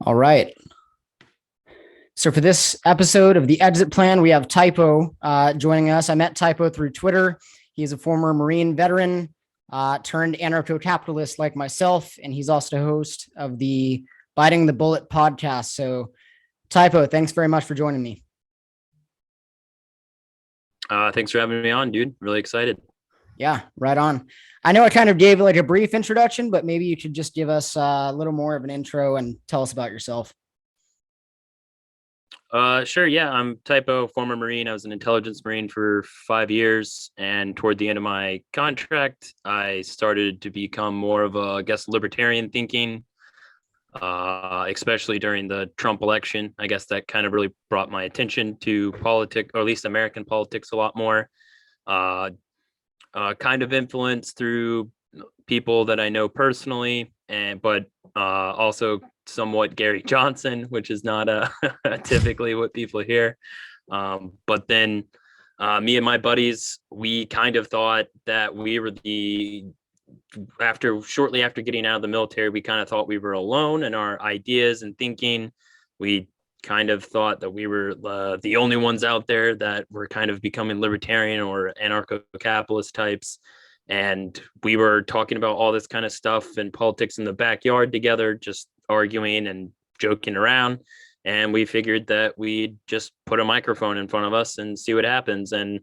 All right. So for this episode of the Exit Plan, we have Typo joining us. I met Typo through Twitter. He's a former Marine veteran turned anarcho-capitalist like myself, and he's also the host of the Biting the Bullet podcast. So Typo, thanks very much for joining me. Thanks for having me on, dude. Really excited. Yeah, right on. I know I kind of gave like a brief introduction, but maybe you could just give us a little more of an intro and tell us about yourself. Sure. Yeah, I'm Typo, former Marine. I was an intelligence Marine for 5 years. And toward the end of my contract, I started to become more of a, I guess, libertarian thinking, especially during the Trump election. I guess that kind of really brought my attention to politics, or at least American politics, a lot more. Uh, kind of influenced through people that I know personally, but also somewhat Gary Johnson, which is not typically what people hear. But then me and my buddies, we kind of thought that we were shortly after getting out of the military, we kind of thought we were alone in our ideas and thinking. We kind of thought that we were the only ones out there that were kind of becoming libertarian or anarcho-capitalist types. And we were talking about all this kind of stuff and politics in the backyard together, just arguing and joking around. And we figured that we'd just put a microphone in front of us and see what happens. And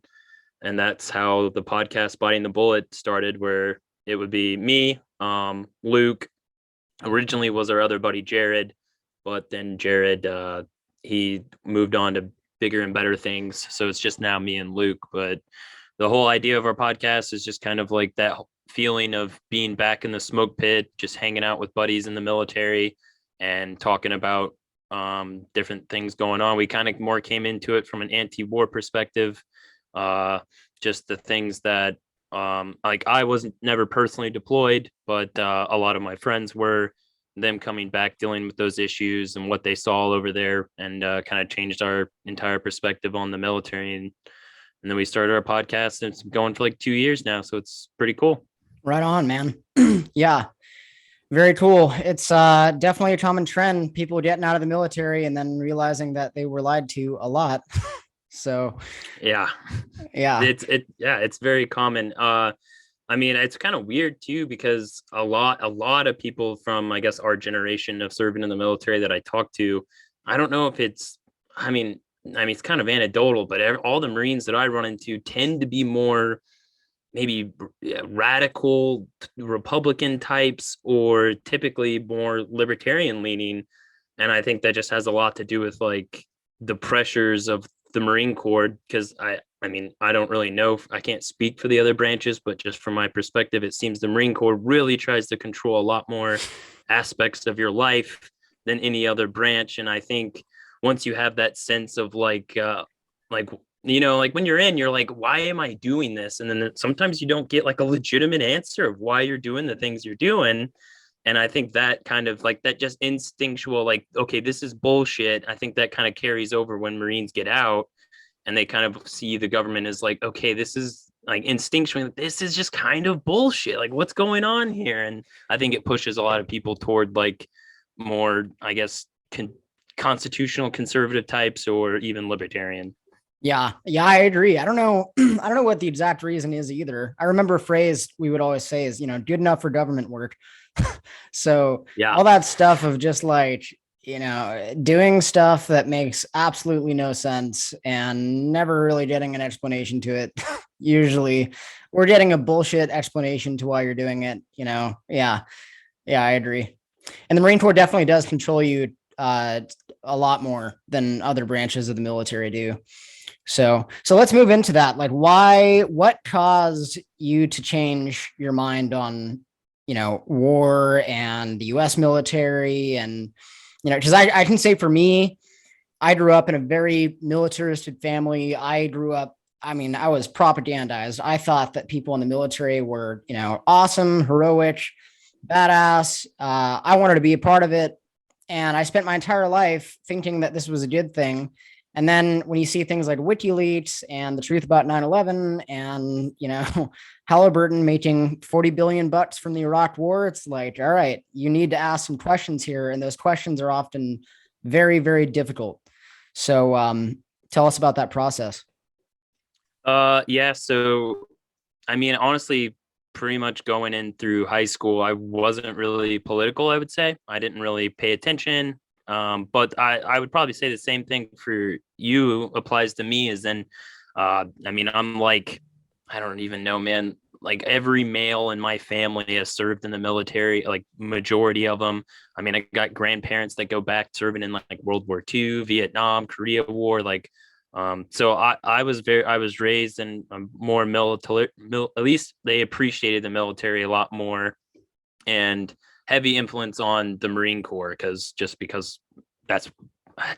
that's how the podcast Biting the Bullet started, where it would be me, Luke, originally was our other buddy, Jared, but then Jared, he moved on to bigger and better things. So it's just now me and Luke. But the whole idea of our podcast is just kind of like that feeling of being back in the smoke pit, just hanging out with buddies in the military and talking about different things going on. We kind of more came into it from an anti-war perspective, just the things that like I wasn't never personally deployed, but a lot of my friends were, them coming back, dealing with those issues and what they saw over there, and kind of changed our entire perspective on the military. And then we started our podcast, and it's going for like 2 years now. So it's pretty cool. Right on, man. Yeah, very cool. It's definitely a common trend. People getting out of the military and then realizing that they were lied to a lot. So yeah, yeah, it's very common. I mean, it's kind of weird too, because a lot of people from, I guess, our generation of serving in the military that I talk to, I don't know if I mean, it's kind of anecdotal, but all the Marines that I run into tend to be more maybe radical Republican types, or typically more libertarian leaning. And I think that just has a lot to do with like the pressures of the Marine Corps, because I mean, I don't really know. I can't speak for the other branches, but just from my perspective, it seems the Marine Corps really tries to control a lot more aspects of your life than any other branch. And I think once you have that sense of like like when you're in, you're like, why am I doing this? And then sometimes you don't get like a legitimate answer of why you're doing the things you're doing. And I think that kind of like that just instinctual, like, okay, this is bullshit. I think that kind of carries over when Marines get out and they kind of see the government as like, okay, this is like instinctually, this is just kind of bullshit. Like, what's going on here? And I think it pushes a lot of people toward like more, I guess, constitutional conservative types, or even libertarian. yeah, I agree. I don't know. I don't know what the exact reason is either. I remember a phrase we would always say is, good enough for government work. So Yeah. all that stuff of just like, doing stuff that makes absolutely no sense and never really getting an explanation to it. Usually we're getting a bullshit explanation to why you're doing it, Yeah. Yeah, I agree. And the Marine Corps definitely does control you a lot more than other branches of the military do. So let's move into that. Like, what caused you to change your mind on, war and the US military? And, because I can say for me, I grew up in a very militaristic family. I was propagandized. I thought that people in the military were, awesome, heroic, badass. I wanted to be a part of it. And I spent my entire life thinking that this was a good thing. And then when you see things like WikiLeaks and the truth about 9/11 and, Halliburton making 40 billion bucks from the Iraq war, it's like, all right, you need to ask some questions here. And those questions are often very, very difficult. So tell us about that process. Yeah. So, I mean, honestly, pretty much going in through high school, I wasn't really political, I would say. I didn't really pay attention. But I would probably say the same thing for you applies to me is then, I mean, I'm like, I don't even know, man. Like every male in my family has served in the military, like majority of them. I mean, I got grandparents that go back serving in like World War II, Vietnam, Korea War, like so I was raised in a more military, at least they appreciated the military a lot more, and heavy influence on the Marine Corps because that's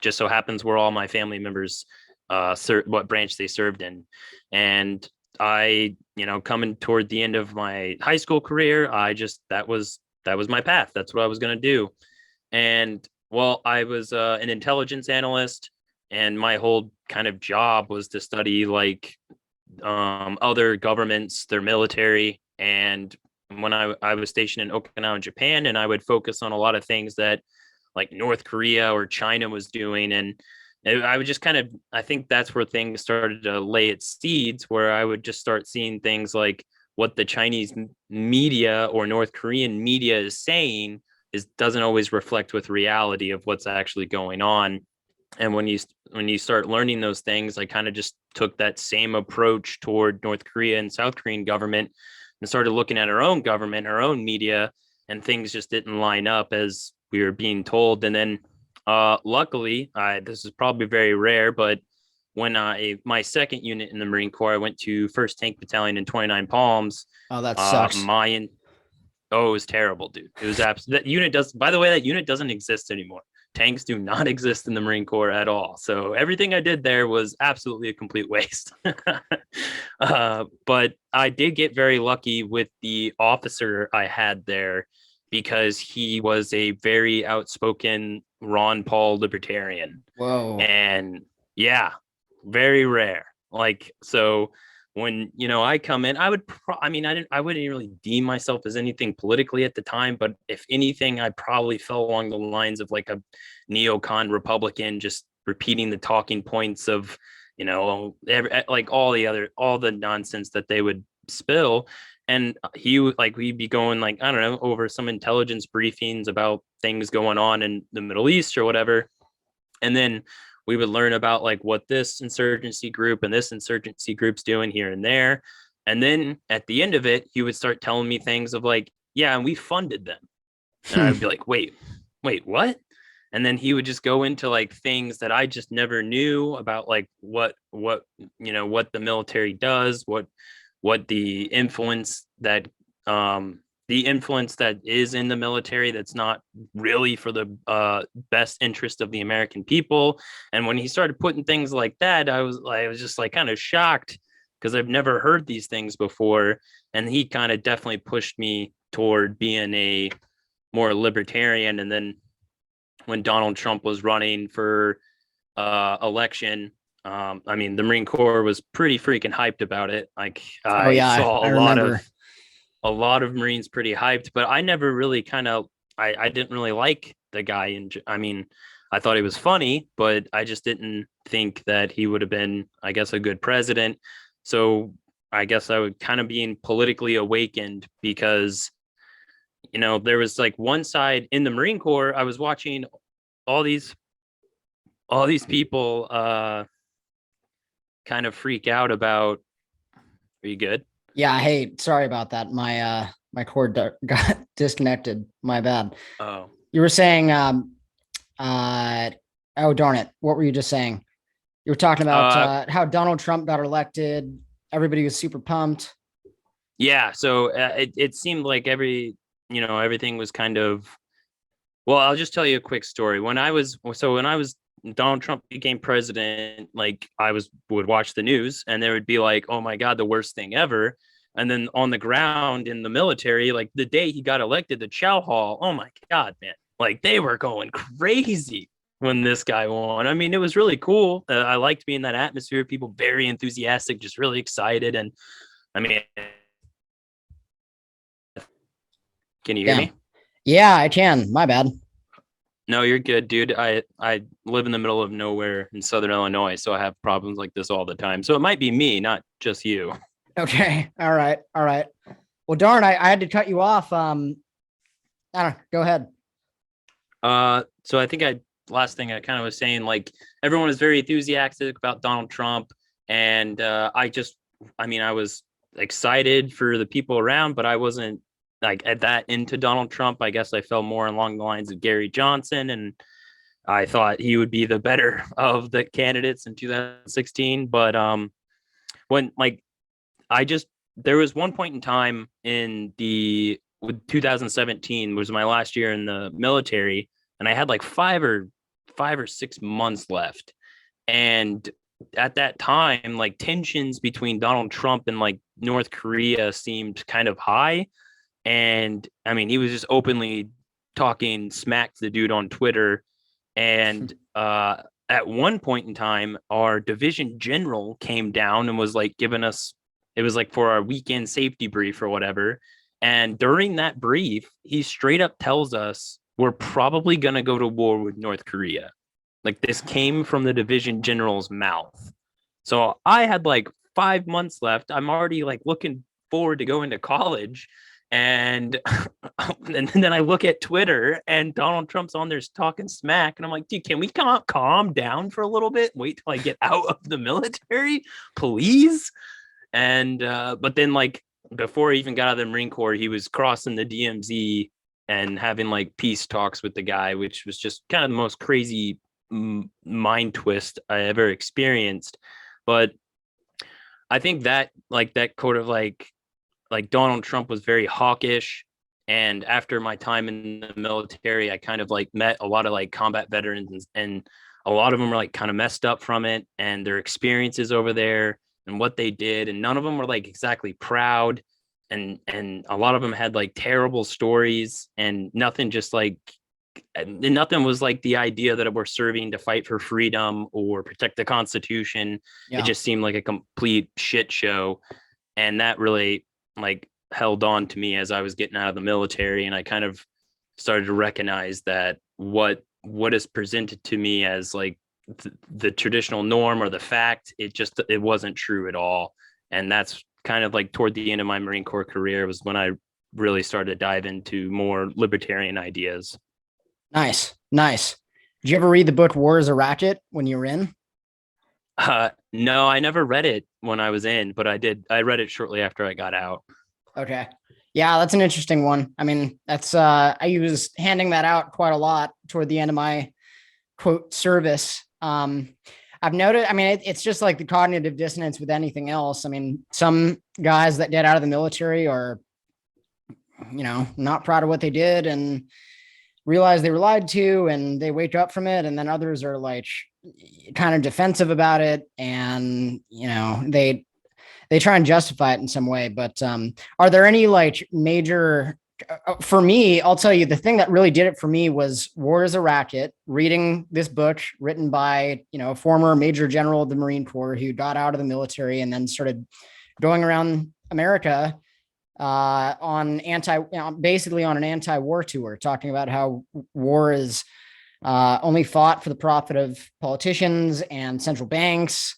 just so happens where all my family members what branch they served in. And I, coming toward the end of my high school career, that was my path. That's what I was going to do. And well, I was an intelligence analyst, and my whole kind of job was to study like other governments, their military. And when I was stationed in Okinawa, Japan, and I would focus on a lot of things that like North Korea or China was doing. And I would just kind of, I think that's where things started to lay its seeds, where I would just start seeing things like what the Chinese media or North Korean media is saying is doesn't always reflect with reality of what's actually going on. And when you start learning those things, I kind of just took that same approach toward North Korea and South Korean government and started looking at our own government, our own media, and things just didn't line up as we were being told. And then luckily, this is probably very rare, but when my second unit in the Marine Corps, I went to First Tank Battalion in 29 Palms. Oh, that sucks. Oh, it was terrible, dude. It was absolutely, that unit does, by the way, that unit doesn't exist anymore. Tanks do not exist in the Marine Corps at all. So everything I did there was absolutely a complete waste. But I did get very lucky with the officer I had there because he was a very outspoken Ron Paul libertarian. Whoa. And yeah, very rare. Like, so when I come in, I wouldn't really deem myself as anything politically at the time, but if anything, I probably fell along the lines of like a neocon Republican, just repeating the talking points of like all the nonsense that they would spill. And we'd be going like, I don't know, over some intelligence briefings about things going on in the Middle East or whatever, and then we would learn about like what this insurgency group and this insurgency group's doing here and there. And then at the end of it, he would start telling me things of like, yeah, and we funded them. And I'd be like, wait, what? And then he would just go into like things that I just never knew about, like what the military does, what the influence that is in the military that's not really for the best interest of the American people. And when he started putting things like that, I was just like kind of shocked because I've never heard these things before. And he kind of definitely pushed me toward being a more libertarian. And then when Donald Trump was running for election, I mean, the Marine Corps was pretty freaking hyped about it. Like Oh I yeah, saw I remember. a lot of Marines pretty hyped, but I never really I didn't really like the guy. And I mean, I thought he was funny, but I just didn't think that he would have been, I guess, a good president. So I guess I would kind of being politically awakened because, there was like one side in the Marine Corps, I was watching all these, all these people kind of freak out about, are you good? Yeah, hey, sorry about that. My cord got disconnected. My bad. Oh, You were saying uh oh darn it. What were you just saying? You were talking about uh, how Donald Trump got elected. Everybody was super pumped. yeah. So it seemed like everything was kind of, well, I'll just tell you a quick story. When Donald Trump became president, like would watch the news and there would be like, oh my God, the worst thing ever. And then on the ground in the military, like the day he got elected, the Chow Hall, oh my God, man, like they were going crazy. when this guy won. I mean, it was really cool. I liked being in that atmosphere. People very enthusiastic, just really excited. And I mean, can you hear Damn. me? Yeah, I can. My bad. No, you're good, dude. I live in the middle of nowhere in Southern Illinois, so I have problems like this all the time. So it might be me, not just you. Okay. All right. All right. Well, darn, I had to cut you off. I don't know. Go ahead. So I think I last thing I kind of was saying, like everyone was very enthusiastic about Donald Trump, and I mean, I was excited for the people around, but I wasn't like at that into Donald Trump. I guess I fell more along the lines of Gary Johnson, and I thought he would be the better of the candidates in 2016. But when like I just there was one point in time in the with 2017 was my last year in the military, and I had like 5 or 6 months left. And at that time, like tensions between Donald Trump and like North Korea seemed kind of high. And I mean, he was just openly talking smack to the dude on Twitter. And at one point in time, our division general came down and was like giving us, it was like for our weekend safety brief or whatever. And during that brief, he straight up tells us we're probably going to go to war with North Korea. Like this came from the division general's mouth. So I had like 5 months left. I'm already like looking forward to going to college. And and then I look at Twitter and Donald Trump's on there talking smack. And I'm like, dude, can we calm down for a little bit? Wait till I get out of the military, please. And but then like before he even got out of the Marine Corps, he was crossing the DMZ and having like peace talks with the guy, which was just kind of the most crazy mind twist I ever experienced. But I think that like that kind of like Donald Trump was very hawkish. And after my time in the military, I kind of like met a lot of like combat veterans, and a lot of them were like kind of messed up from it and their experiences over there and what they did. And none of them were like exactly proud. And a lot of them had like terrible stories, and nothing just like nothing was like the idea that we're serving to fight for freedom or protect the Constitution. It Yeah. just seemed like a complete shit show. And that really like held on to me as I was getting out of the military. And I kind of started to recognize that what is presented to me as like the traditional norm or the fact, it wasn't true at all. And that's kind of like toward the end of my Marine Corps career was when I really started to dive into more libertarian ideas. Nice. Nice. Did you ever read the book War is a Racket when you were in? No, I never read it when I was in, but I did. I read it shortly after I got out. Okay. Yeah, that's an interesting one. I mean, that's I was handing that out quite a lot toward the end of my quote service. I've noted, I mean, it's just like the cognitive dissonance with anything else. I mean, some guys that get out of the military are, not proud of what they did and realize they were lied to and they wake up from it. And then others are like kind of defensive about it. And, they try and justify it in some way. But are there any like major for me, I'll tell you the thing that really did it for me was War is a Racket, reading this book written by, a former major general of the Marine Corps who got out of the military and then started going around America basically on an anti-war tour, talking about how war is only fought for the profit of politicians and central banks.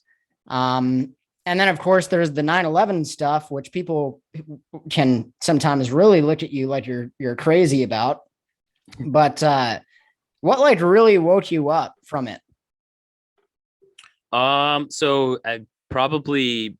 And then, of course, there's the 9/11 stuff, which people can sometimes really look at you like you're crazy about. But what like really woke you up from it? So I probably,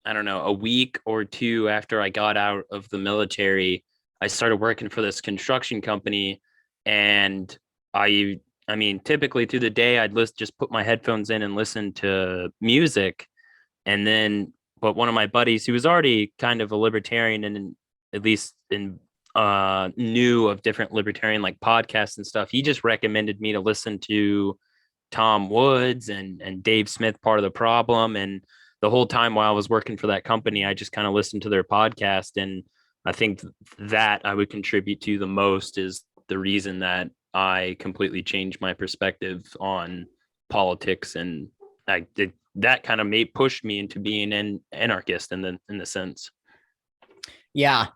I don't know, a week or two after I got out of the military, I started working for this construction company, and I mean, typically through the day, just put my headphones in and listen to music. And then, but one of my buddies, who was already kind of a libertarian and at least knew of different libertarian like podcasts and stuff, he just recommended me to listen to Tom Woods and Dave Smith, Part of the Problem. And the whole time while I was working for that company, I just kind of listened to their podcast. And I think that I would contribute to the most is the reason that I completely changed my perspective on politics, and that kind of pushed me into being an anarchist in the sense. Yeah.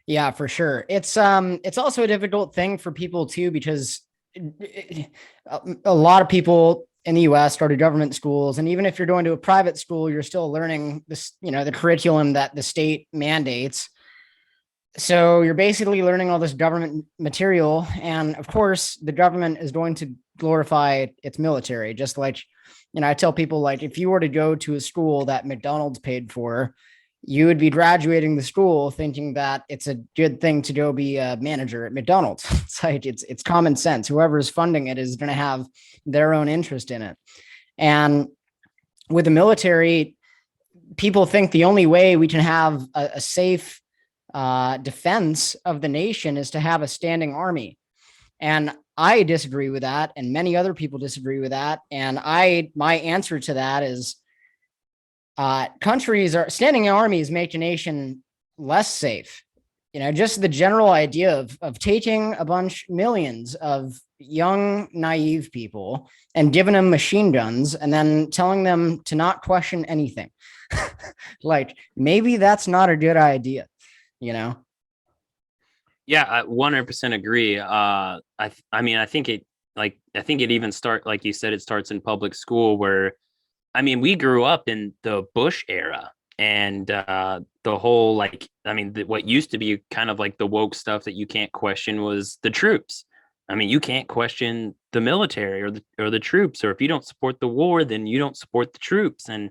Yeah, for sure. It's also a difficult thing for people too, because a lot of people in the US started government schools. And even if you're going to a private school, you're still learning this, the curriculum that the state mandates. So you're basically learning all this government material. And of course, the government is going to glorify its military. Just like, I tell people, like, if you were to go to a school that McDonald's paid for, you would be graduating the school thinking that it's a good thing to go be a manager at McDonald's. It's like, it's common sense. Whoever is funding it is going to have their own interest in it. And with the military, people think the only way we can have a safe defense of the nation is to have a standing army. And I disagree with that, and many other people disagree with that. And my answer to that is, standing armies make a nation less safe. Just the general idea of taking millions of young, naive people and giving them machine guns and then telling them to not question anything. Like, maybe that's not a good idea, Yeah, I 100% agree. I mean, I think it even like you said, it starts in public school where, I mean, we grew up in the Bush era, and the whole, what used to be kind of like the woke stuff that you can't question was the troops. I mean, you can't question the military or the troops, or if you don't support the war, then you don't support the troops. And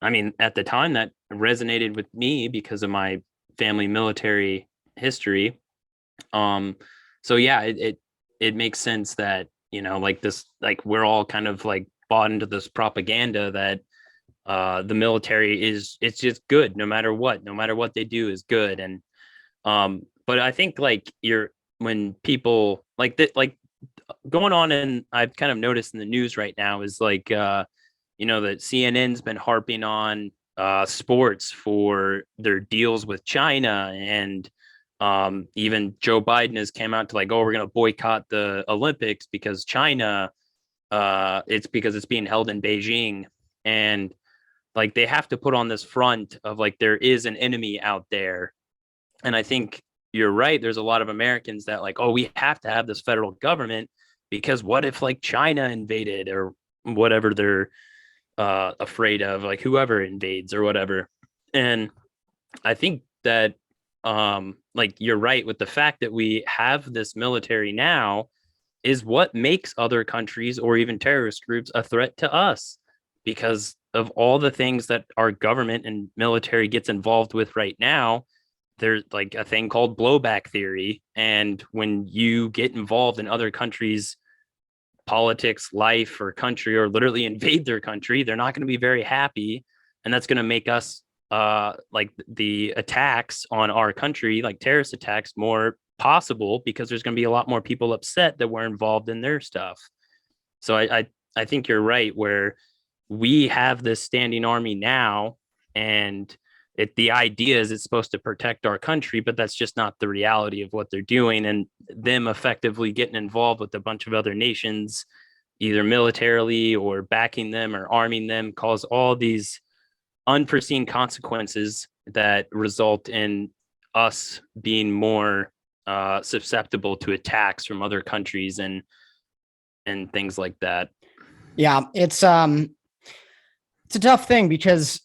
I mean, at the time that resonated with me because of my family military history. So yeah, it makes sense that, like this, like we're all kind of like bought into this propaganda that the military it's just good no matter what they do is good. And but I think like when people like that, like going on, and I've kind of noticed in the news right now is like that CNN's been harping on sports for their deals with China. And even Joe Biden has came out to like, oh, we're going to boycott the Olympics because China, it's because it's being held in Beijing. And like, they have to put on this front of like, there is an enemy out there. And I think you're right. There's a lot of Americans that like, oh, we have to have this federal government because what if like China invaded or whatever they're afraid of, like whoever invades or whatever. And I think that like you're right with the fact that we have this military now is what makes other countries or even terrorist groups a threat to us, because of all the things that our government and military gets involved with right now. There's like a thing called blowback theory, and when you get involved in other countries politics, life, or country, or literally invade their country, they're not going to be very happy. And that's going to make us like the attacks on our country, like terrorist attacks, more possible because there's going to be a lot more people upset that we're involved in their stuff. So I think you're right, where we have this standing army now, and the idea is it's supposed to protect our country, but that's just not the reality of what they're doing. And them effectively getting involved with a bunch of other nations, either militarily or backing them or arming them, cause all these unforeseen consequences that result in us being more susceptible to attacks from other countries and things like that. Yeah, it's a tough thing because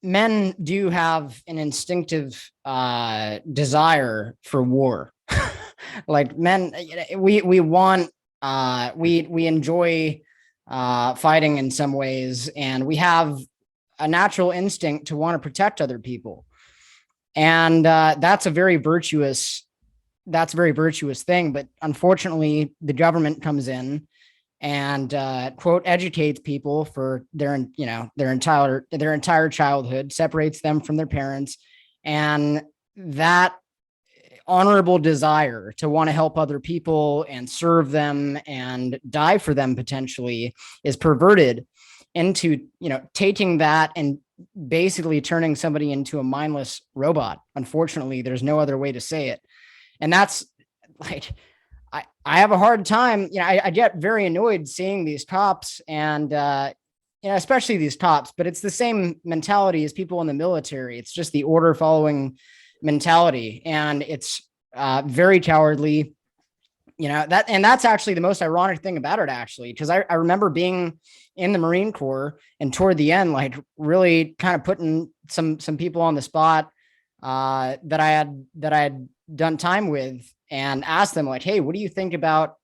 men do have an instinctive desire for war. Like men, we want we enjoy fighting in some ways, and we have a natural instinct to want to protect other people, and that's a very virtuous thing. But unfortunately, the government comes in and quote educates people for their entire childhood, separates them from their parents, and that honorable desire to want to help other people and serve them and die for them potentially is perverted into taking that and basically turning somebody into a mindless robot. Unfortunately, there's no other way to say it. And that's like I have a hard time. I get very annoyed seeing these cops and, especially these cops, but it's the same mentality as people in the military. It's just the order following mentality. And it's very cowardly, and that's actually the most ironic thing about it, actually, because I remember being in the Marine Corps and toward the end, like really kind of putting some people on the spot that I had done time with and asked them like, hey, what do you think about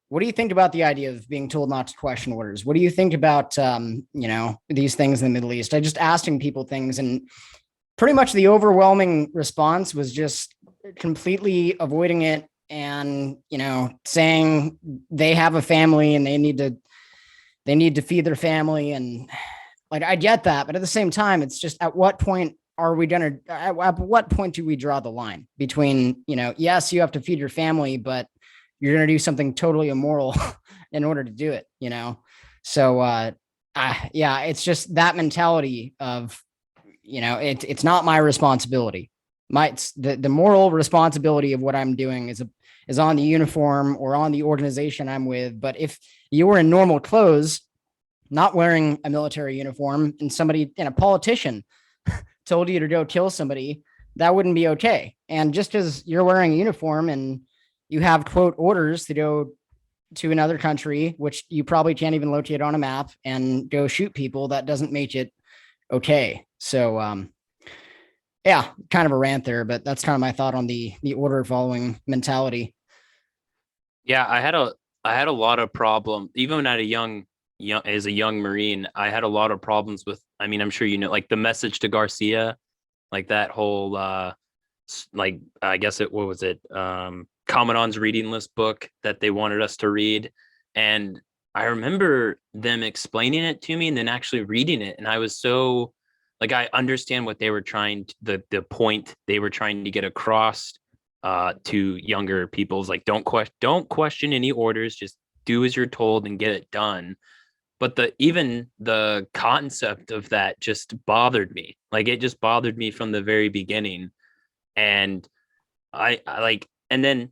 the idea of being told not to question orders? What do you think about these things in the Middle East? I just asking people things, and pretty much the overwhelming response was just completely avoiding it and saying they have a family and they need to feed their family. And like, I get that, but at the same time, it's just, at what point at what point do we draw the line between, yes, you have to feed your family, but you're going to do something totally immoral in order to do it, So, yeah, it's just that mentality of, it's not my responsibility. The moral responsibility of what I'm doing is on the uniform or on the organization I'm with. But if you were in normal clothes, not wearing a military uniform, and a politician told you to go kill somebody, that wouldn't be okay. And just because you're wearing a uniform and you have quote orders to go to another country, which you probably can't even locate on a map, and go shoot people, that doesn't make it okay. So, yeah, kind of a rant there, but that's kind of my thought on the order following mentality. Yeah, I had a lot of problem even at a young as a young Marine. I had a lot of problems with. I mean, I'm sure like the message to Garcia, like that whole like I guess it what was it Commandant's reading list book that they wanted us to read, and I remember them explaining it to me and then actually reading it, and I was so like I understand what they were the point they were trying to get across to younger people's like don't question any orders, just do as you're told and get it done. But even the concept of that just bothered me. Like it just bothered me from the very beginning. And I like, and then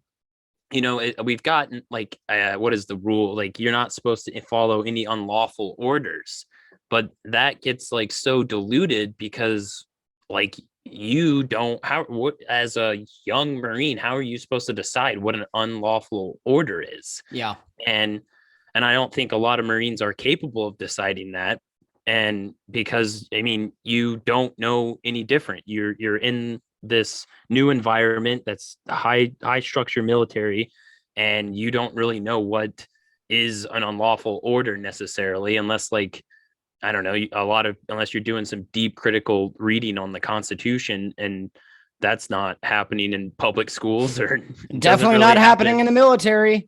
we've gotten like what is the rule? Like you're not supposed to follow any unlawful orders, but that gets like so diluted because like you don't how what as a young Marine, how are you supposed to decide what an unlawful order is? Yeah. And I don't think a lot of Marines are capable of deciding that. And because I mean, you don't know any different. You're in this new environment that's high structure military, and you don't really know what is an unlawful order necessarily, unless like I don't know, unless you're doing some deep critical reading on the Constitution, and that's not happening in public schools or doesn't Definitely really not happening happen. in the military.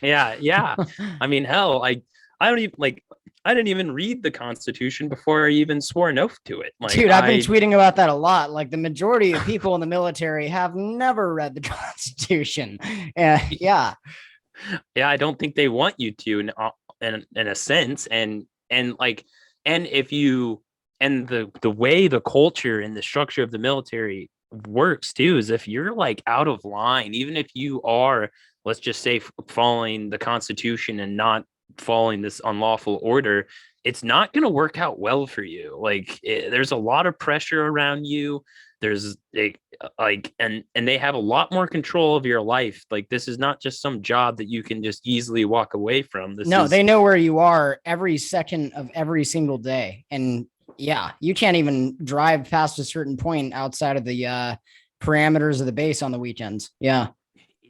Yeah, yeah. I mean, hell, I don't even like I didn't even read the Constitution before I even swore an oath to it. Like Dude, I've been tweeting about that a lot. Like, the majority of people in the military have never read the Constitution. Yeah. yeah, I don't think they want you to in a sense, and like and if you and the way the culture and the structure of the military works too is if you're like out of line, even if you are, let's just say, following the Constitution and not following this unlawful order, it's not going to work out well for you. Like there's a lot of pressure around you. There's like and they have a lot more control of your life. Like this is not just some job that you can just easily walk away from. This No, is they know where you are every second of every single day. And yeah, you can't even drive past a certain point outside of the parameters of the base on the weekends. Yeah.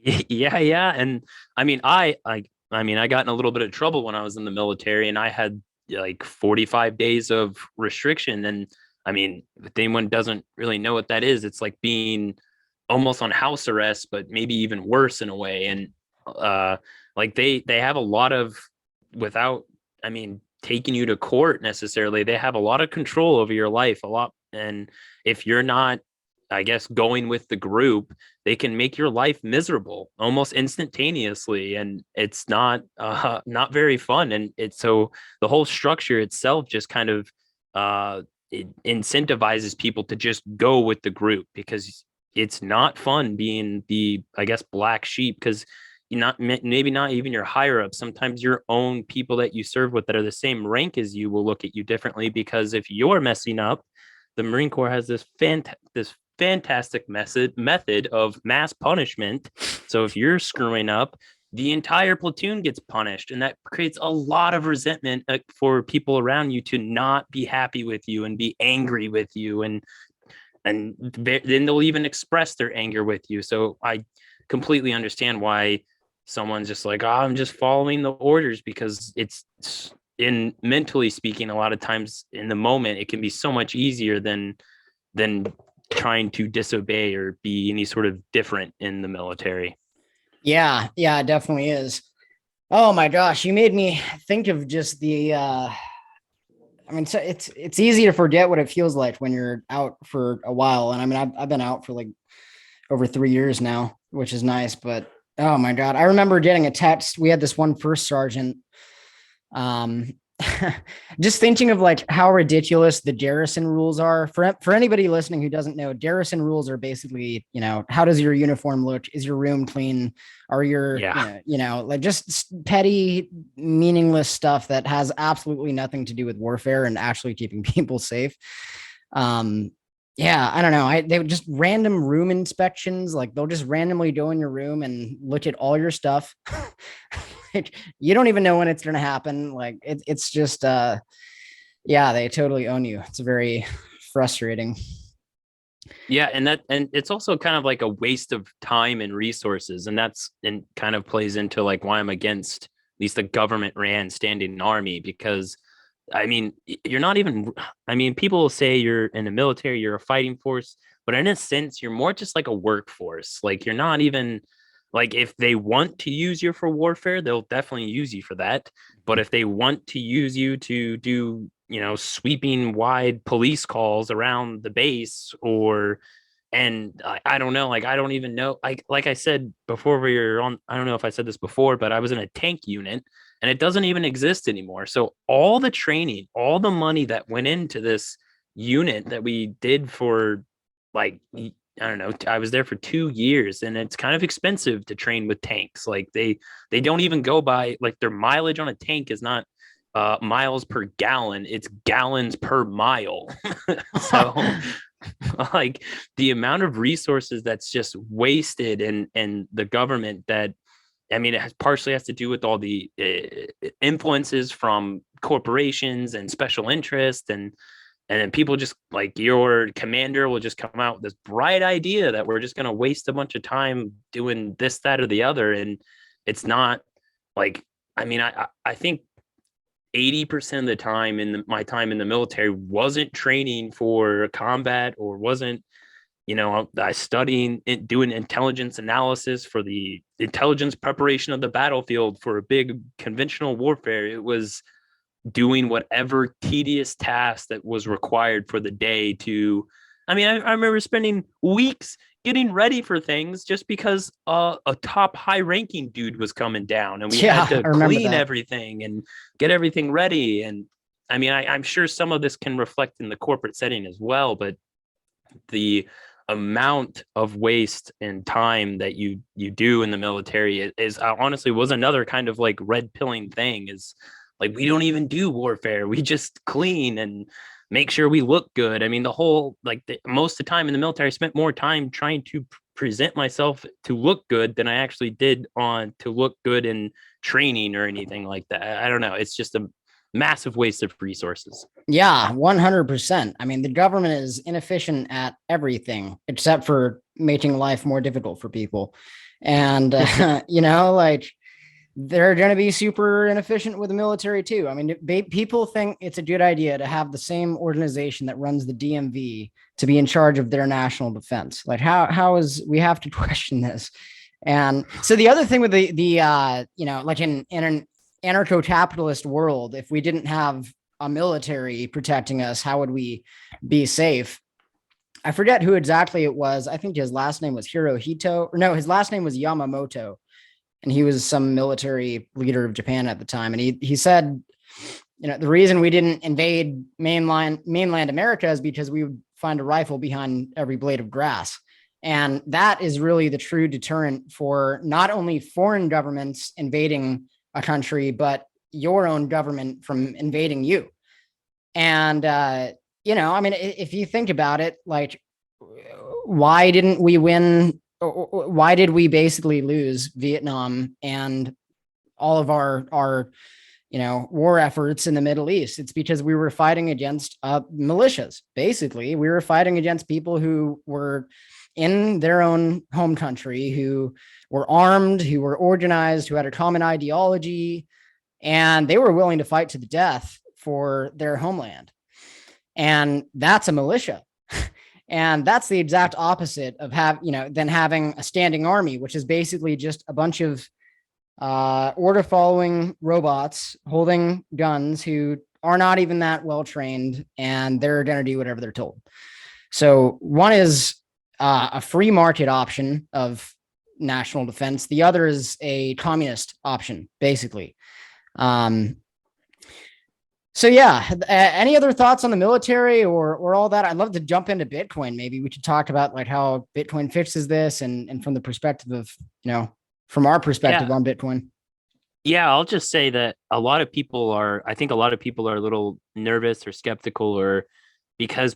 yeah. And I mean, I got in a little bit of trouble when I was in the military, and I had like 45 days of restriction. And I mean, if anyone doesn't really know what that is, it's like being almost on house arrest, but maybe even worse in a way. And like they have a lot of without, I mean, taking you to court necessarily, they have a lot of control over your life, a lot. And if you're not, I guess, going with the group, they can make your life miserable almost instantaneously, and it's not very fun. And it's so the whole structure itself just kind of it incentivizes people to just go with the group because it's not fun being the, I guess, black sheep, because maybe not even your higher ups. Sometimes your own people that you serve with that are the same rank as you will look at you differently, because if you're messing up, the Marine Corps has this fantastic method of mass punishment. So if you're screwing up, the entire platoon gets punished, and that creates a lot of resentment for people around you to not be happy with you and be angry with you, and then they'll even express their anger with you. So I completely understand why someone's just like, oh, I'm just following the orders, because it's in mentally speaking, a lot of times in the moment, it can be so much easier than trying to disobey or be any sort of different in the military. Yeah, yeah, it definitely is. Oh my gosh, you made me think of just the I mean, so it's easy to forget what it feels like when you're out for a while. And I mean, I've been out for like over 3 years now, which is nice. But oh my God, I remember getting a text. We had this one first sergeant. Um, just thinking of like how ridiculous the Garrison rules are. For anybody listening who doesn't know, Garrison rules are basically, how does your uniform look? Is your room clean? Are your, Yeah. like just petty, meaningless stuff that has absolutely nothing to do with warfare and actually keeping people safe. Yeah, I don't know. They would just random room inspections. Like they'll just randomly go in your room and look at all your stuff. Like, you don't even know when it's going to happen. Like it's just, yeah, they totally own you. It's very frustrating. Yeah, and it's also kind of like a waste of time and resources, and kind of plays into like why I'm against at least the government ran standing army, because I mean, you're not even, I mean, people will say you're in the military, you're a fighting force, but in a sense, you're more just like a workforce. Like, you're not even, like, if they want to use you for warfare, they'll definitely use you for that. But if they want to use you to do, sweeping wide police calls around the base, and I don't know, like, I don't even know, like I said before we were on, I don't know if I said this before, but I was in a tank unit, and it doesn't even exist anymore. So all the training, all the money that went into this unit that we did for, like, I don't know, I was there for 2 years, and it's kind of expensive to train with tanks. Like, they don't even go by, like, their mileage on a tank is not miles per gallon, it's gallons per mile. So like, the amount of resources that's just wasted, and the government that, I mean, partially has to do with all the influences from corporations and special interest, and then people just, like, your commander will just come out with this bright idea that we're just going to waste a bunch of time doing this, that, or the other, and it's not, like, I mean, I think 80% of the time my time in the military wasn't training for combat, or wasn't, I studying it, doing intelligence analysis for the intelligence preparation of the battlefield for a big conventional warfare. It was doing whatever tedious task that was required for the day to, I mean, I remember spending weeks getting ready for things just because a top high ranking dude was coming down, and we had Yeah, to I remember clean that. everything and get everything ready. And I mean, I'm sure some of this can reflect in the corporate setting as well, but the amount of waste and time that you do in the military is honestly was another kind of like red pilling thing. Is like, we don't even do warfare, we just clean and make sure we look good. I mean, the whole, like, most of the time in the military, I spent more time trying to present myself to look good than I actually did on to look good in training or anything like that. I don't know, it's just a massive waste of resources. Yeah, 100%. I mean, the government is inefficient at everything except for making life more difficult for people. And, like they're going to be super inefficient with the military too. I mean, people think it's a good idea to have the same organization that runs the DMV to be in charge of their national defense. Like, how is, we have to question this. And so the other thing with like in an anarcho-capitalist world, if we didn't have a military protecting us, how would we be safe? I forget who exactly it was. I think his last name was Hirohito, or no, his last name was Yamamoto, and he was some military leader of Japan at the time. And he said, the reason we didn't invade mainland America is because we would find a rifle behind every blade of grass. And that is really the true deterrent for not only foreign governments invading a country, but your own government from invading you. And, I mean, if you think about it, like, why didn't we win? Why did we basically lose Vietnam and all of our war efforts in the Middle East? It's because we were fighting against militias. Basically, we were fighting against people who were in their own home country, who were armed, who were organized, who had a common ideology, and they were willing to fight to the death for their homeland. And that's a militia. And that's the exact opposite of than having a standing army, which is basically just a bunch of order following robots holding guns who are not even that well trained, and they're going to do whatever they're told. So one is a free market option of national defense. The other is a communist option, basically. So yeah, any other thoughts on the military or all that? I'd love to jump into Bitcoin. Maybe we could talk about like how Bitcoin fixes this and from the perspective of, from our perspective on Bitcoin. Yeah, I'll just say that I think a lot of people are a little nervous or skeptical, or because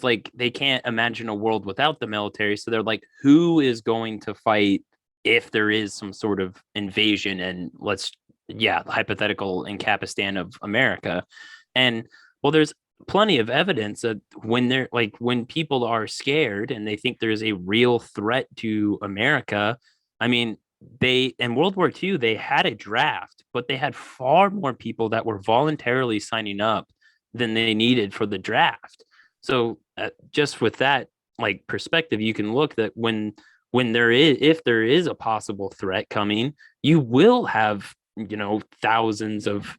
like they can't imagine a world without the military. So they're like, who is going to fight if there is some sort of invasion and hypothetical Incapistan of America? And well, there's plenty of evidence that when people are scared and they think there's a real threat to America, I mean, in World War II, they had a draft, but they had far more people that were voluntarily signing up than they needed for the draft. So just with that like perspective, you can look that if there is a possible threat coming, you will have, thousands of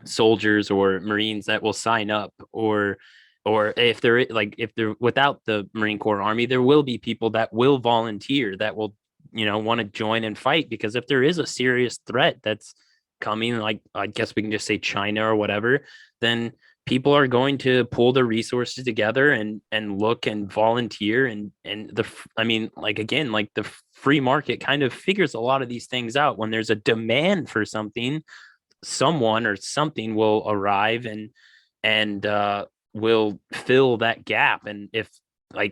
soldiers or Marines that will sign up, or if they're without the Marine Corps Army, there will be people that will volunteer, that will want to join and fight, because if there is a serious threat that's coming, like I guess we can just say China or whatever, then people are going to pull their resources together and look and volunteer. And the free market kind of figures a lot of these things out. When there's a demand for something, someone or something will arrive and will fill that gap. And if I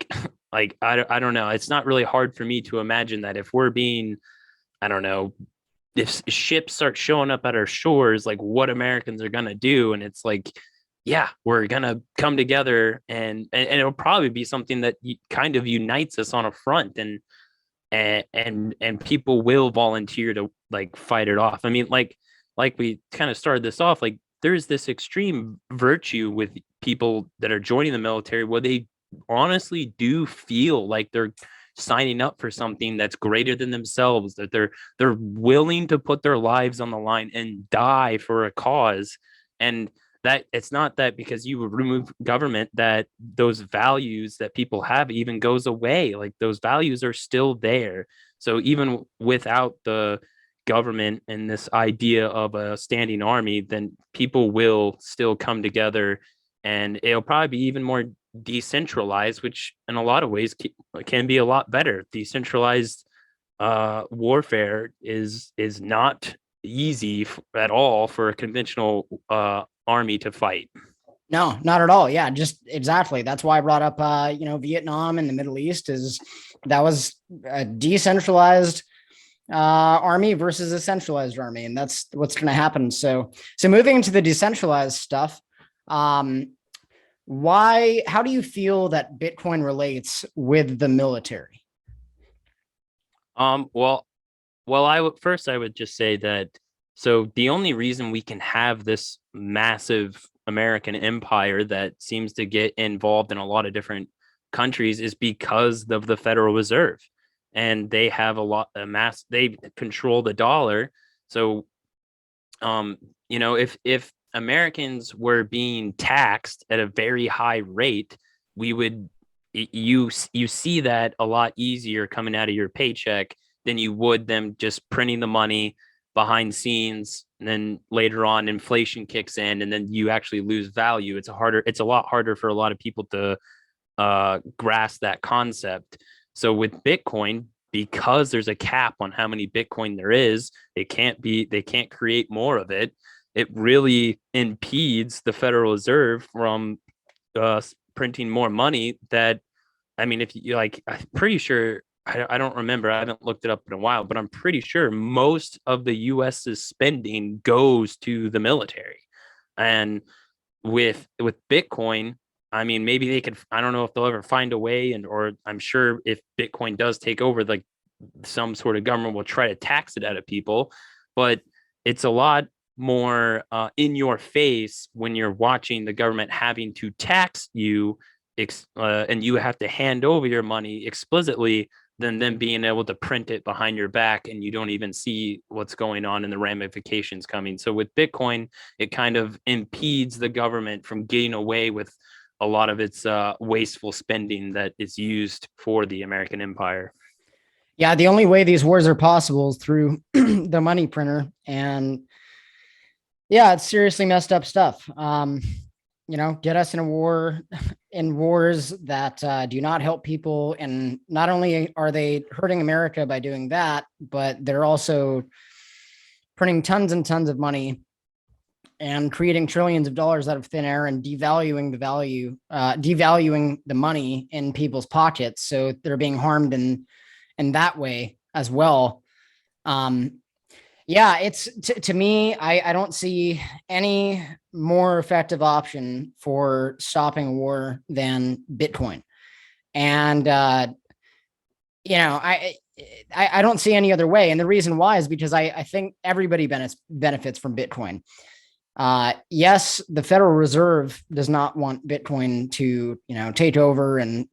don't know, it's not really hard for me to imagine that if we're being, I don't know, if ships start showing up at our shores, like what Americans are going to do. And it's like, yeah, we're going to come together and it'll probably be something that kind of unites us on a front, and people will volunteer to like fight it off. I mean, like we kind of started this off, like there's this extreme virtue with people that are joining the military where they honestly do feel like they're signing up for something that's greater than themselves, that they're willing to put their lives on the line and die for a cause. And that it's not that because you remove government that those values that people have even goes away. Like those values are still there. So even without the government and this idea of a standing army, then people will still come together, and it'll probably be even more decentralized, which in a lot of ways can be a lot better. Decentralized warfare is not easy at all for a conventional army to fight. No, not at all. Yeah, just exactly. That's why I brought up Vietnam and the Middle East, is that was a decentralized army versus a centralized army, and that's what's going to happen. So moving into the decentralized stuff, how do you feel that Bitcoin relates with the military? Well, I would just say that, so the only reason we can have this massive American empire that seems to get involved in a lot of different countries is because of the Federal Reserve, and they have they control the dollar. So, if Americans were being taxed at a very high rate, we would, you see that a lot easier coming out of your paycheck than you would them just printing the money behind scenes, and then later on inflation kicks in and then you actually lose value. It's a lot harder for a lot of people to grasp that concept. So with Bitcoin, because there's a cap on how many Bitcoin there is, they can't create more of it. It really impedes the Federal Reserve from printing more money. That, I mean, if you like, I'm pretty sure, I don't remember, I haven't looked it up in a while, but I'm pretty sure most of the US's spending goes to the military. And with Bitcoin, I mean, maybe they could, I don't know if they'll ever find a way, and or I'm sure if Bitcoin does take over, like some sort of government will try to tax it out of people, but it's a lot more in your face when you're watching the government having to tax you, and you have to hand over your money explicitly, than them being able to print it behind your back and you don't even see what's going on and the ramifications coming. So with Bitcoin, it kind of impedes the government from getting away with a lot of its wasteful spending that is used for the American empire. Yeah, the only way these wars are possible is through the money printer. And yeah, it's seriously messed up stuff. Get us in a war, in wars that do not help people. And not only are they hurting America by doing that, but they're also printing tons and tons of money and creating trillions of dollars out of thin air and devaluing the value, devaluing the money in people's pockets. So they're being harmed in that way as well. Yeah, it's to me, I don't see any more effective option for stopping war than Bitcoin. And I don't see any other way. And the reason why is because I think everybody benefits from Bitcoin. Yes, the Federal Reserve does not want Bitcoin to, take over, and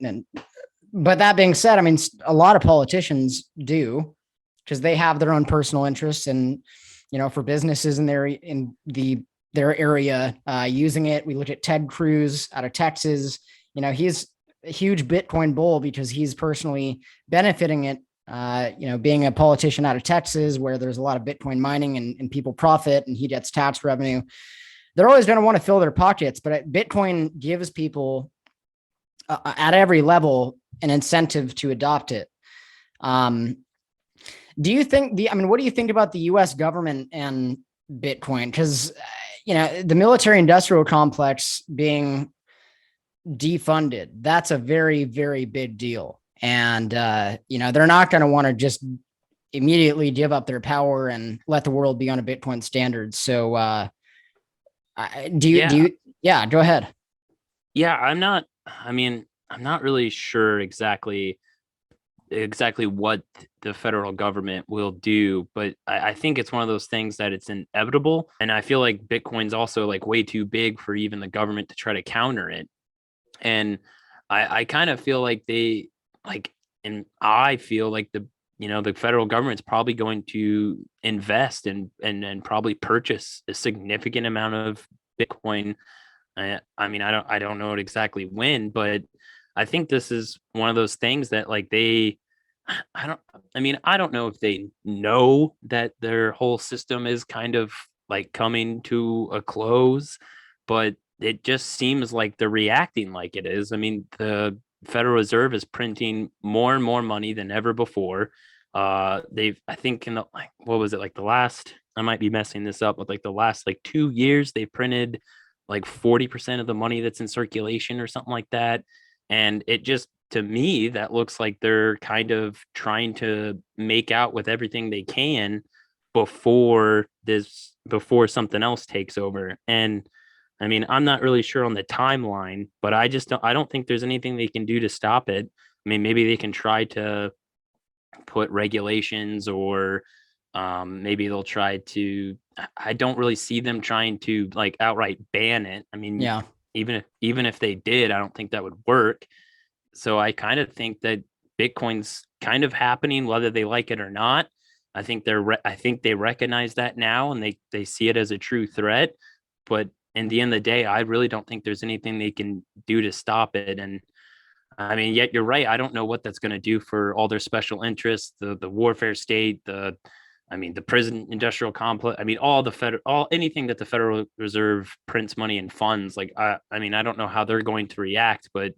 but that being said, I mean, a lot of politicians do, because they have their own personal interests, and for businesses in their area using it. We look at Ted Cruz out of Texas. He's a huge Bitcoin bull because he's personally benefiting it. Being a politician out of Texas, where there's a lot of Bitcoin mining and people profit, and he gets tax revenue. They're always going to want to fill their pockets, but Bitcoin gives people at every level an incentive to adopt it. Do you think what do you think about the US government and Bitcoin? Because, the military industrial complex being defunded, that's a very, very big deal. And, they're not going to want to just immediately give up their power and let the world be on a Bitcoin standard. So, yeah, go ahead. Yeah, I'm not really sure exactly what the federal government will do, but I think it's one of those things that it's inevitable. And I feel like Bitcoin's also like way too big for even the government to try to counter it. And I kind of feel like I feel like the federal government's probably going to invest and probably purchase a significant amount of Bitcoin. I don't know exactly when, but I think this is one of those things that like I don't know if they know that their whole system is kind of like coming to a close, but it just seems like they're reacting like it is. I mean, the Federal Reserve is printing more and more money than ever before. I think in the, like, what was it, like the last, I might be messing this up, but like the last like 2 years, they printed like 40% of the money that's in circulation or something like that. And it just, to me, that looks like they're kind of trying to make out with everything they can before something else takes over. And I mean, I'm not really sure on the timeline, but I don't think there's anything they can do to stop it. I mean, maybe they can try to put regulations, or maybe they'll try to, I don't really see them trying to like outright ban it. I mean, Yeah. even if they did, I don't think that would work. So I kind of think that Bitcoin's kind of happening, whether they like it or not. I think they recognize that now, and they see it as a true threat. But in the end of the day, I really don't think there's anything they can do to stop it. And I mean, yet you're right. I don't know what that's going to do for all their special interests, the warfare state, the prison industrial complex. I mean, all anything that the Federal Reserve prints money and funds. Like, I mean, I don't know how they're going to react, but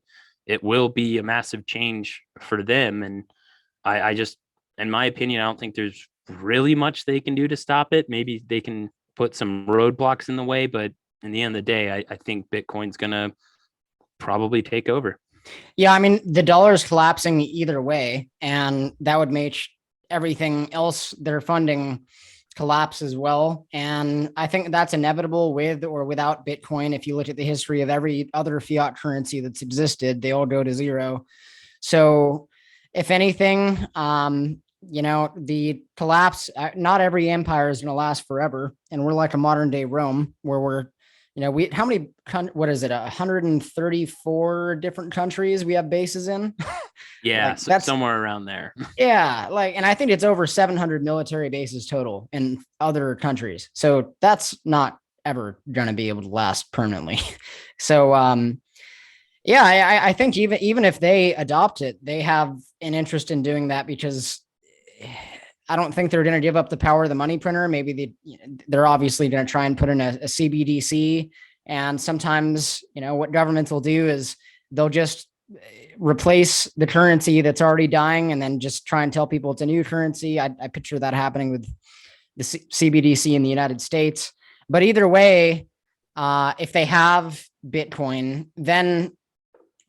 it will be a massive change for them. And I just, in my opinion, I don't think there's really much they can do to stop it. Maybe they can put some roadblocks in the way, but in the end of the day, I think Bitcoin's going to probably take over. Yeah, I mean, the dollar is collapsing either way, and that would make everything else they're funding collapse as well. And I think that's inevitable with or without Bitcoin. If you look at the history of every other fiat currency that's existed, they all go to zero. So, if anything, the collapse, not every empire is going to last forever. And we're like a modern day Rome where how many, what is it, 134 different countries we have bases in? Yeah, like that's somewhere around there. Yeah, and I think it's over 700 military bases total in other countries. So that's not ever going to be able to last permanently. So, yeah, I think even if they adopt it, they have an interest in doing that because I don't think they're going to give up the power of the money printer. Maybe they're obviously going to try and put in a CBDC. And sometimes, what governments will do is they'll just replace the currency that's already dying and then just try and tell people it's a new currency. I picture that happening with the CBDC in the United States. But either way, if they have Bitcoin, then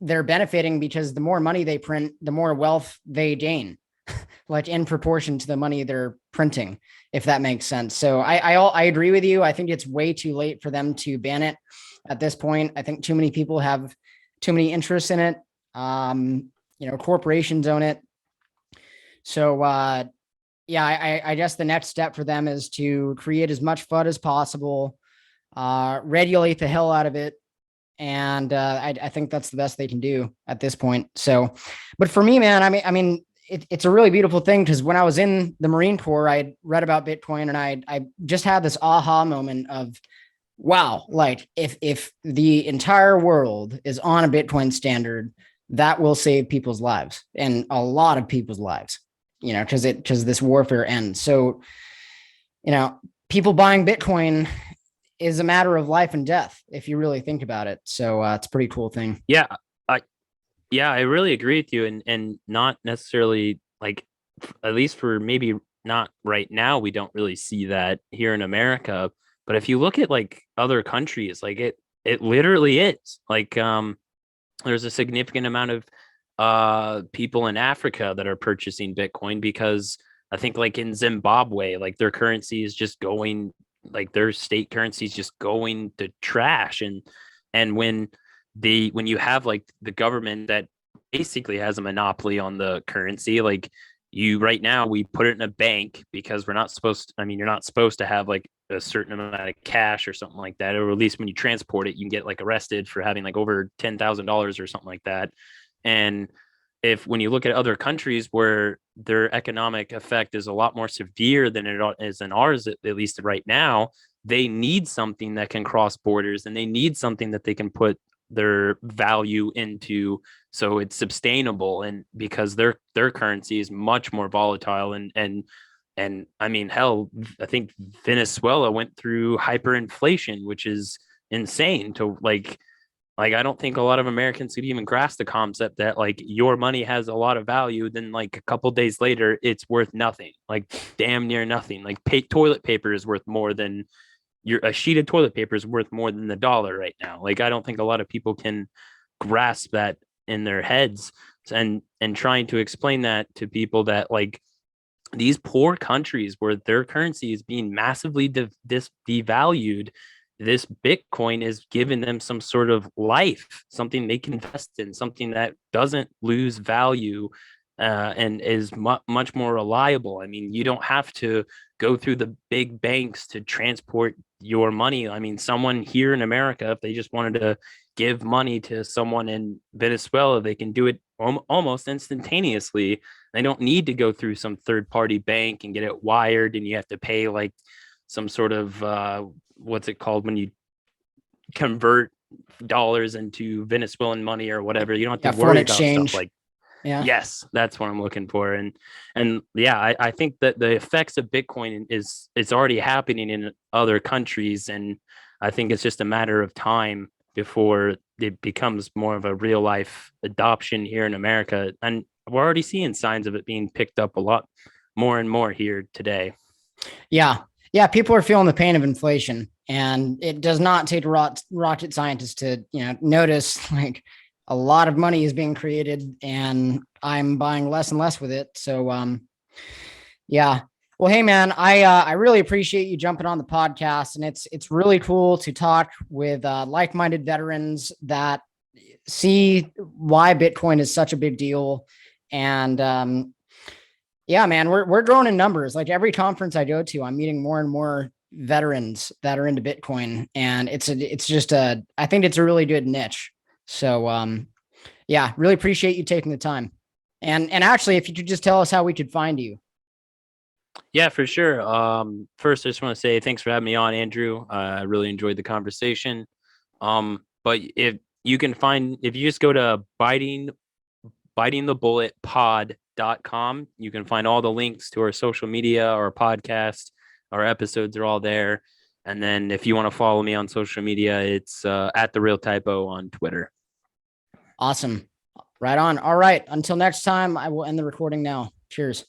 they're benefiting because the more money they print, the more wealth they gain, like in proportion to the money they're printing, if that makes sense. So I agree with you. I think it's way too late for them to ban it at this point. I think too many people have too many interests in it. Corporations own it. So, yeah, I guess the next step for them is to create as much FUD as possible, regulate the hell out of it. And I think that's the best they can do at this point. So, but for me, man, I mean, it's a really beautiful thing because when I was in the Marine Corps, I read about Bitcoin and I just had this aha moment of, wow, like if the entire world is on a Bitcoin standard, that will save people's lives and a lot of people's lives, because this warfare ends. So, people buying Bitcoin is a matter of life and death if you really think about it. So it's a pretty cool thing. Yeah, I really agree with you, and not necessarily like, at least for maybe not right now, we don't really see that here in America. But if you look at like other countries, like it literally is like there's a significant amount of people in Africa that are purchasing Bitcoin because I think like in Zimbabwe, like their currency is just going, like their state currency is just going to trash. And when you have like the government that basically has a monopoly on the currency, like right now we put it in a bank because you're not supposed to have like a certain amount of cash or something like that, or at least when you transport it, you can get like arrested for having like over $10,000 or something like that. And when you look at other countries where their economic effect is a lot more severe than it is in ours, at least right now, they need something that can cross borders and they need something that they can put their value into so it's sustainable, and because their currency is much more volatile and I mean, hell, I think Venezuela went through hyperinflation, which is insane to like I don't think a lot of Americans could even grasp the concept that like your money has a lot of value, then like a couple days later it's worth nothing, like damn near nothing. Like toilet paper is worth more than a sheet of toilet paper is worth more than the dollar right now. Like I don't think a lot of people can grasp that in their heads, and trying to explain that to people that like these poor countries where their currency is being massively devalued, this Bitcoin is giving them some sort of life, something they can invest in, something that doesn't lose value and is much more reliable. I mean, you don't have to go through the big banks to transport your money. I mean, someone here in America, if they just wanted to give money to someone in Venezuela, they can do it almost instantaneously. They don't need to go through some third party bank and get it wired, and you have to pay like some sort of what's it called when you convert dollars into Venezuelan money or whatever. You don't have to worry about stuff like. Yeah. Yes, that's what I'm looking for. And yeah, I think that the effects of Bitcoin it's already happening in other countries, and I think it's just a matter of time before it becomes more of a real life adoption here in America. And we're already seeing signs of it being picked up a lot more and more here today. Yeah. Yeah. People are feeling the pain of inflation, and it does not take rocket scientists to, notice like a lot of money is being created and I'm buying less and less with it. So, yeah. Well, hey man, I really appreciate you jumping on the podcast, and it's really cool to talk with like-minded veterans that see why Bitcoin is such a big deal. And yeah, man, we're growing in numbers. Like every conference I go to, I'm meeting more and more veterans that are into Bitcoin, and I think it's a really good niche. So yeah, really appreciate you taking the time. And actually, if you could just tell us how we could find you. Yeah, for sure. First, I just want to say thanks for having me on, Andrew. I really enjoyed the conversation. But if you just go to bitingthebulletpod.com, you can find all the links to our social media, our podcast, our episodes are all there. And then if you want to follow me on social media, it's at the real Typo on Twitter. Awesome. Right on. All right. Until next time, I will end the recording now. Cheers.